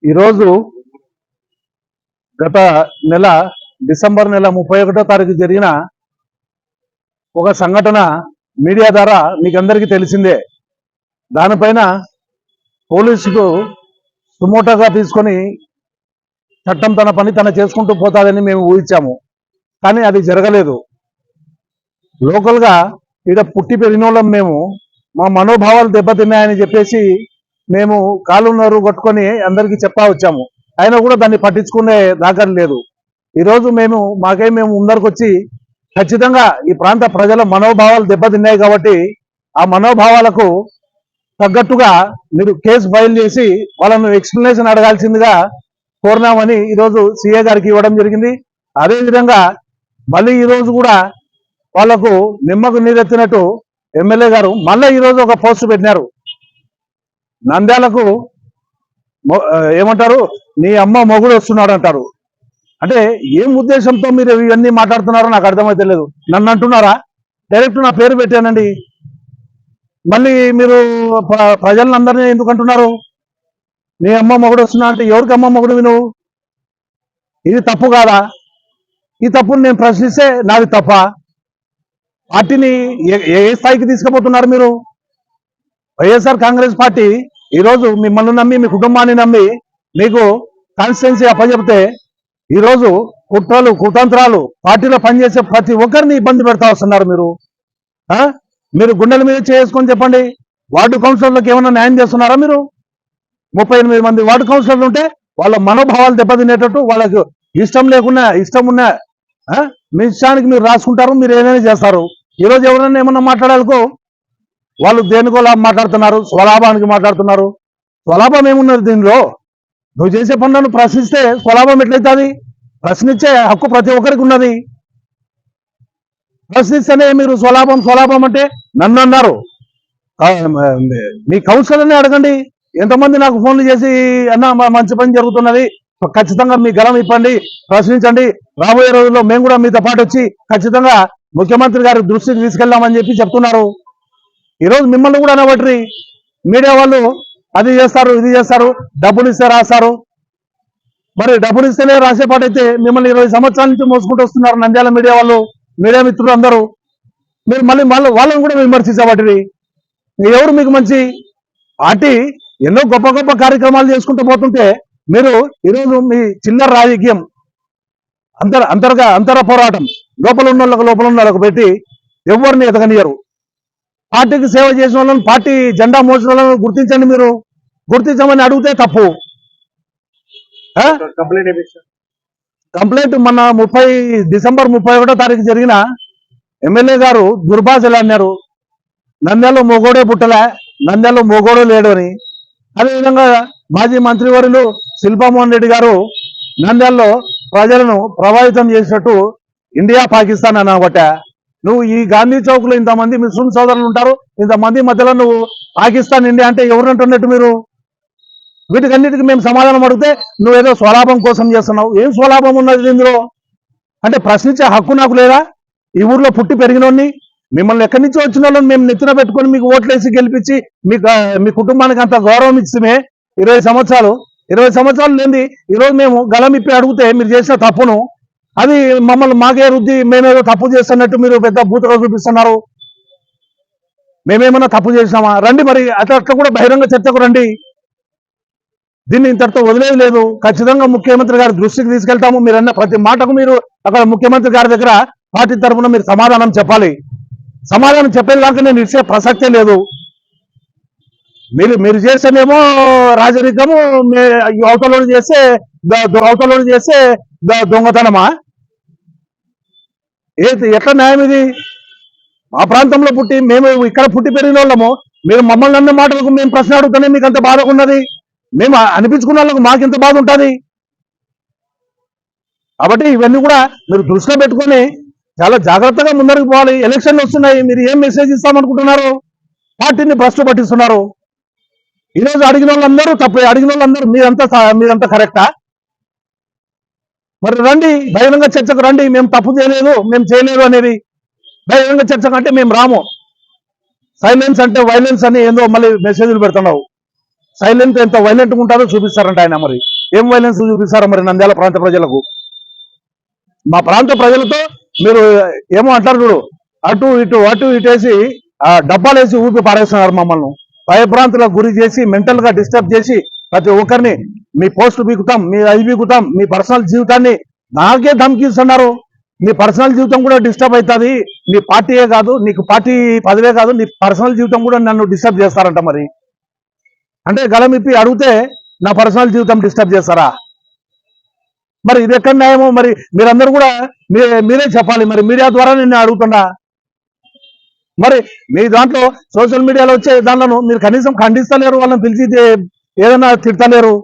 ఈరోజు గత నెల డిసెంబర్ నెల 31వ తారీఖు జరిగిన ఒక సంఘటన మీడియా ద్వారా మీకు అందరికీ తెలిసిందే. దానిపైన పోలీసులు సుమోటోగా తీసుకొని చట్టం తన పని తన చేసుకుంటూ పోతాదని మేము ఊహించాము. కానీ అది జరగలేదు. లోకల్గా ఇక్కడ పుట్టి పెరిగినోళ్ళం మేము, మా మనోభావాలు దెబ్బతిన్నాయని చెప్పేసి మేము కాలున్నరు కొట్టుకొని అందరికీ చెప్పా వచ్చాము. అయినా కూడా దాన్ని పట్టించుకునే దాఖలు లేదు. ఈరోజు మేము ముందరికి వచ్చి ఖచ్చితంగా ఈ ప్రాంత ప్రజల మనోభావాలు దెబ్బతిన్నాయి కాబట్టి ఆ మనోభావాలకు తగ్గట్టుగా మీరు కేసు ఫైల్ చేసి వాళ్ళను ఎక్స్ప్లెనేషన్ అడగాల్సిందిగా కోరినామని ఈరోజు సిఏ గారికి ఇవ్వడం జరిగింది. అదేవిధంగా మళ్ళీ ఈరోజు కూడా వాళ్లకు నిమ్మకు నీరెత్తినట్టు ఎమ్మెల్యే గారు మళ్ళీ ఈరోజు ఒక పోస్ట్ పెట్టినారు. నంద్యాలకు ఏమంటారు, నీ అమ్మ మొగుడు వస్తున్నాడు అంటారు. అంటే ఏం ఉద్దేశంతో మీరు ఇవన్నీ మాట్లాడుతున్నారో నాకు అర్థమైతే లేదు. నన్ను అంటున్నారా? డైరెక్ట్ నా పేరు పెట్టానండి. మళ్ళీ మీరు ప్రజలందరినీ ఎందుకు అంటున్నారు? నీ అమ్మ మొగుడు వస్తున్నా అంటే ఎవరికి అమ్మ మొగుడు నువ్వు? ఇది తప్పు కాదా? ఈ తప్పుని నేను ప్రశ్నిస్తే నాది తప్ప? పార్టీని ఏ స్థాయికి తీసుకుపోతున్నారు మీరు? వైఎస్ఆర్ కాంగ్రెస్ పార్టీ ఈరోజు మిమ్మల్ని నమ్మి, మీ కుటుంబాన్ని నమ్మి మీకు కాన్స్టిట్యున్సీ అప్పచెప్తే ఈరోజు కుట్రలు కుతంత్రాలు పార్టీలో పనిచేసే ప్రతి ఒక్కరిని ఇబ్బంది పెడతా వస్తున్నారు. మీరు గుండెల మీద చేసుకొని చెప్పండి, వార్డు కౌన్సిలర్లకు ఏమైనా న్యాయం చేస్తున్నారా? మీరు 38 మంది వార్డు కౌన్సిలర్లు ఉంటే వాళ్ళ మనోభావాలు దెబ్బతినేటట్టు, వాళ్ళకు ఇష్టం లేకున్నా ఇష్టం ఉన్నా మీ ఇష్టానికి మీరు రాసుకుంటారు, మీరు ఏదైనా చేస్తారు. ఈరోజు ఎవరైనా ఏమన్నా మాట్లాడాలకో వాళ్ళు దేనికోలా మాట్లాడుతున్నారు, స్వలాభానికి మాట్లాడుతున్నారు. స్వలాభం ఏమున్నది దీనిలో? నువ్వు చేసే పనులను ప్రశ్నిస్తే స్వలాభం ఎట్లయితుంది? ప్రశ్నించే హక్కు ప్రతి ఒక్కరికి ఉన్నది. ప్రశ్నిస్తేనే మీరు స్వలాభం అంటే నన్ను అన్నారు. మీ కౌన్సిలర్ని అడగండి. ఎంతమంది నాకు ఫోన్లు చేసి అన్న మంచి పని జరుగుతున్నది, ఖచ్చితంగా మీ గలం ఇప్పండి, ప్రశ్నించండి, రాబోయే రోజుల్లో మేము కూడా మీతో పాటు వచ్చి ఖచ్చితంగా ముఖ్యమంత్రి గారి దృష్టికి తీసుకెళ్దామని చెప్పి చెప్తున్నారు. ఈరోజు మిమ్మల్ని కూడా అనబట్టి మీడియా వాళ్ళు అది చేస్తారు, ఇది చేస్తారు, డబ్బులు ఇస్తే రాస్తారు. మరి డబ్బులు ఇస్తేనే రాసేపాటైతే మిమ్మల్ని 20 సంవత్సరాల నుంచి మోసుకుంటూ వస్తున్నారు నంద్యాల మీడియా వాళ్ళు, మీడియా మిత్రులు అందరూ. మీరు మళ్ళీ వాళ్ళని కూడా విమర్శించబట్టి ఎవరు మీకు మంచి? పార్టీ ఎన్నో గొప్ప గొప్ప కార్యక్రమాలు చేసుకుంటూ పోతుంటే మీరు ఈరోజు మీ చిల్లర రాజకీయం, అంతర పోరాటం లోపల ఉన్న వాళ్ళకు పెట్టి ఎవరిని ఎదగనియరు. పార్టీకి సేవ చేసిన వాళ్ళని, పార్టీ జెండా మోసిన వాళ్ళని గుర్తించండి. మీరు గుర్తించమని అడిగితే తప్పు. కంప్లైంట్ మొన్న డిసెంబర్ 31వ తారీఖు జరిగిన ఎమ్మెల్యే గారు దుర్భాషలు అన్నారు. నంద్యాలలో మొగోడే పుట్టలే, నంద్యాలలో మొగోడే లేడు అని. అదేవిధంగా మాజీ మంత్రివర్యులు శిల్పామోహన్ రెడ్డి గారు నంద్యాలలో ప్రజలను ప్రభావితం చేసినట్టు ఇండియా పాకిస్తాన్ అనబట్ట. నువ్వు ఈ గాంధీ చౌక్ లో ఇంతమంది ముస్లిం సోదరులు ఉంటారు, ఇంతమంది మధ్యలో నువ్వు పాకిస్తాన్ ఇండియా అంటే ఎవరంటున్నట్టు? మీరు వీటికన్నిటికీ మేము సమాధానం అడిగితే నువ్వేదో స్వలాభం కోసం చేస్తున్నావు. ఏం స్వలాభం ఉన్నది ఇందులో? అంటే ప్రశ్నించే హక్కు నాకు లేదా? ఈ ఊర్లో పుట్టి పెరిగినోడిని, మిమ్మల్ని ఎక్కడి నుంచి వచ్చిన వాళ్ళని మేము నెత్తిన పెట్టుకొని మీకు ఓట్లేసి గెలిపించి మీ కుటుంబానికి అంత గౌరవం ఇచ్చిమే 20 సంవత్సరాలు లేని ఈరోజు మేము గలం ఇప్పి అడిగితే మీరు చేసిన తప్పును అది మమ్మల్ని మాకే రుద్ది మేమేదో తప్పు చేస్తున్నట్టు మీరు పెద్ద బూతుగా చూపిస్తున్నారు. మేమేమన్నా తప్పు చేసినామా? రండి, మరి అట్లా కూడా బహిరంగ చర్చకు రండి. దీన్ని ఇంతటితో వదిలేదు లేదు. ఖచ్చితంగా ముఖ్యమంత్రి గారి దృష్టికి తీసుకెళ్తాము. మీరన్న ప్రతి మాటకు మీరు అక్కడ ముఖ్యమంత్రి గారి దగ్గర పార్టీ తరఫున మీరు సమాధానం చెప్పాలి. సమాధానం చెప్పేదాకా నేను ఇచ్చే ప్రసక్తే లేదు. మీరు చేస్తేనేమో రాజరికము, అవతలను చేస్తే దొంగతనమా? ఎట్లా న్యాయం ఇది? మా ప్రాంతంలో పుట్టి మేము ఇక్కడ పుట్టి పెరిగిన వాళ్ళము, మీరు మమ్మల్ని అన్న మాటలకు మేము ప్రశ్న అడుగుతానే మీకు అంత బాధ ఉన్నది. మేము అనిపించుకున్న వాళ్ళకు మాకెంత బాధ ఉంటుంది. కాబట్టి ఇవన్నీ కూడా మీరు దృష్టిలో పెట్టుకొని చాలా జాగ్రత్తగా ముందరికి పోవాలి. ఎలక్షన్లు వస్తున్నాయి, మీరు ఏం మెసేజ్ ఇస్తామనుకుంటున్నారు? పార్టీని భ్రష్టు పట్టిస్తున్నారు. ఈరోజు అడిగిన వాళ్ళందరూ తప్పే, అడిగిన వాళ్ళందరూ మీరంతా కరెక్టా? మరి రండి, బహిరంగ చర్చకు రండి. మేము తప్పు చేయలేదు, మేము చేయలేదు అనేది బహిరంగ చర్చకు అంటే మేము రాము. సైలెన్స్ అంటే వైలెన్స్ అని ఏందో మళ్ళీ మెసేజ్లు పెడుతున్నావు. సైలెంట్ ఎంత వైలెంట్గా ఉంటారో చూపిస్తారంట ఆయన. మరి ఏం వైలెన్స్ చూపిస్తారో మరి నంద్యాల ప్రాంత ప్రజలకు. మా ప్రాంత ప్రజలతో మీరు ఏమో అంటారు చూడు, అటు ఇటు వేసి డబ్బాలు వేసి ఊపి పారేస్తున్నారు మమ్మల్ని. భయభ్రాంతులకు గురి చేసి మెంటల్ గా డిస్టర్బ్ చేసి ప్రతి ఒక్కరిని మీ పోస్టులు బీకుతాం, మీ అది బీకుతాం, మీ పర్సనల్ జీవితాన్ని నాకే ధమ్కిస్తున్నారు. నీ పర్సనల్ జీవితం కూడా డిస్టర్బ్ అవుతుంది. నీ పార్టీయే కాదు, నీకు పార్టీ పదవే కాదు, నీ పర్సనల్ జీవితం కూడా నన్ను డిస్టర్బ్ చేస్తారంట. మరి అంటే గలమిప్పి అడిగితే నా పర్సనల్ జీవితం డిస్టర్బ్ చేస్తారా? మరి ఇది ఎక్కడ న్యాయమో? మరి మీరందరూ కూడా మీరే చెప్పాలి. మరి మీడియా ద్వారా నేను అడుగుతున్నా. మరి మీ దాంట్లో సోషల్ మీడియాలో వచ్చే దాంట్లో మీరు కనీసం ఖండిస్తలేరు, వాళ్ళని పిలిచి ఏదైనా తిడతలేరు.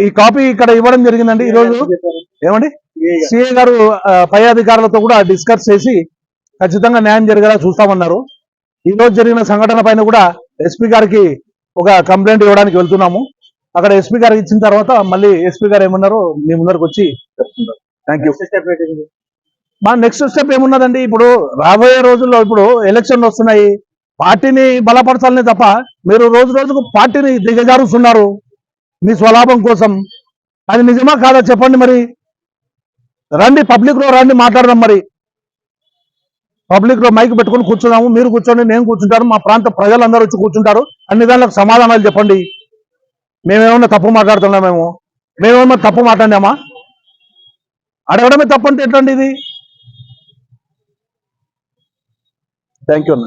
ఈ కాపీ ఇక్కడ ఇవ్వడం జరిగిందండి ఈరోజు. ఏమండి, సిఏ గారు పై అధికారులతో కూడా డిస్కస్ చేసి ఖచ్చితంగా న్యాయం జరిగేలా చూస్తామన్నారు. ఈ రోజు జరిగిన సంఘటన పైన కూడా ఎస్పీ గారికి ఒక కంప్లైంట్ ఇవ్వడానికి వెళ్తున్నాము. అక్కడ ఎస్పీ గారికి ఇచ్చిన తర్వాత మళ్ళీ ఎస్పీ గారు ఏమన్నారో మీ ముందరకు వచ్చి చెప్తున్నారు. Thank you. మా నెక్స్ట్ స్టెప్ ఏమున్నదండి? ఇప్పుడు రాబోయే రోజుల్లో ఇప్పుడు ఎలక్షన్లు వస్తున్నాయి. పార్టీని బలపరచాలనే తప్ప మీరు రోజు రోజుకు పార్టీని దిగజారుస్తున్నారు మీ స్వలాభం కోసం. అది నిజమా కాదా చెప్పండి. మరి రండి, పబ్లిక్ లో రండి, మాట్లాడదాం. మరి పబ్లిక్ లో మైక్ పెట్టుకుని కూర్చున్నాము. మీరు కూర్చోండి, నేను కూర్చుంటాను, మా ప్రాంత ప్రజలందరూ వచ్చి కూర్చుంటారు. అన్ని దానికి సమాధానాలు చెప్పండి. మేమేమన్నా తప్పు మాట్లాడుతున్నామేమో? మేమేమన్నా తప్పు మాట్లాడినామా? అడగడమే తప్పంటే ఎట్లండి ఇది? థ్యాంక్ యూ అన్న.